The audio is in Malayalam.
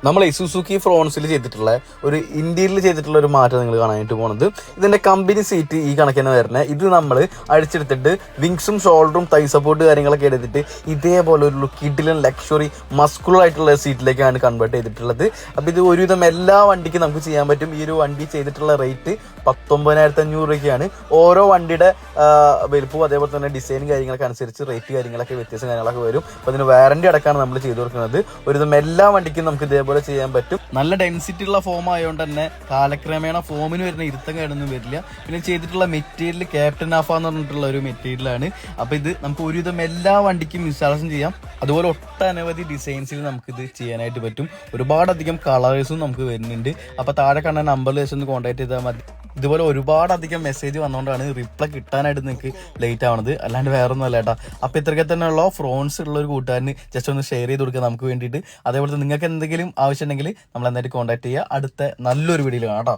നമ്മൾ സുസുക്കി ഫ്രോൺസിൽ ചെയ്തിട്ടുള്ള ഒരു ഇന്ത്യയിൽ ചെയ്തിട്ടുള്ള ഒരു മാറ്റം നിങ്ങൾ കാണാനായിട്ട് പോകുന്നത് ഇതിന്റെ കമ്പനി സീറ്റ് ഈ കണക്കിന് വരുന്നത്. ഇത് നമ്മൾ അഴിച്ചെടുത്തിട്ട് വിങ്സും ഷോൾഡറും തൈ സപ്പോർട്ട് കാര്യങ്ങളൊക്കെ എടുത്തിട്ട് ഇതേപോലെ ഒരു കിഡിലൻ ലക്ഷറി മസ്കുലർ ആയിട്ടുള്ള സീറ്റിലേക്കാണ് കൺവേർട്ട് ചെയ്തിട്ടുള്ളത്. അപ്പൊ ഇത് ഒരുവിധം എല്ലാ വണ്ടിക്കും നമുക്ക് ചെയ്യാൻ പറ്റും. ഈ ഒരു വണ്ടി ചെയ്തിട്ടുള്ള റേറ്റ് 19,500 രൂപയ്ക്കാണ്. ഓരോ വണ്ടിയുടെ വലുപ്പവും അതേപോലെ തന്നെ ഡിസൈനും കാര്യങ്ങളൊക്കെ അനുസരിച്ച് റേറ്റ് കാര്യങ്ങളൊക്കെ വ്യത്യാസം കാര്യങ്ങളൊക്കെ വരും. അപ്പൊ അതിന് വാറന്റി അടക്കമാണ് നമ്മൾ ചെയ്തു കൊടുക്കുന്നത്. ഒരുവിധം എല്ലാ വണ്ടിക്കും നമുക്ക് ഇതേപോലെ ചെയ്യാൻ പറ്റും. നല്ല ഡെൻസിറ്റി ഉള്ള ഫോം ആയതുകൊണ്ട് തന്നെ കാലക്രമേണ ഫോമിന് വരുന്ന ഇരുത്തം കേടൊന്നും വരില്ല. പിന്നെ ചെയ്തിട്ടുള്ള മെറ്റീരിയൽ ക്യാപ്റ്റൻ ആഫ എന്ന് പറഞ്ഞിട്ടുള്ള ഒരു മെറ്റീരിയലാണ്. അപ്പൊ ഇത് നമുക്ക് ഒരുവിധം എല്ലാ വണ്ടിക്കും ഇൻസ്റ്റാളേഷൻ ചെയ്യാം. അതുപോലെ ഒട്ടനവധി ഡിസൈൻസിൽ നമുക്ക് ഇത് ചെയ്യാനായിട്ട് പറ്റും. ഒരുപാടധികം കളേഴ്സും നമുക്ക് വരുന്നുണ്ട്. അപ്പൊ താഴെ കാണുന്ന നമ്പറിൽ വെച്ച് ഒന്ന് കോൺടാക്ട് ചെയ്താൽ മതി. ഇതുപോലെ ഒരുപാടധികം മെസ്സേജ് വന്നുകൊണ്ടാണ് റിപ്ലൈ കിട്ടാനായിട്ട് നിങ്ങൾക്ക് ലേറ്റ് ആവണത്, അല്ലാണ്ട് വേറെ ഒന്നും അല്ല കേട്ടോ. അപ്പൊ ഇത്രയൊക്കെ തന്നെയുള്ള ഫ്രോൺസ് ഉള്ള ഒരു കൂട്ടുകാരന് ജസ്റ്റ് ഒന്ന് ഷെയർ ചെയ്ത് കൊടുക്കുക നമുക്ക് വേണ്ടിയിട്ട്. അതേപോലെ നിങ്ങൾക്ക് എന്തെങ്കിലും ആവശ്യം ഉണ്ടെങ്കിൽ നമ്മൾ എന്തായാലും കോൺടാക്ട് ചെയ്യുക. അടുത്ത നല്ലൊരു വീഡിയോയിൽ കാണാം കേട്ടോ.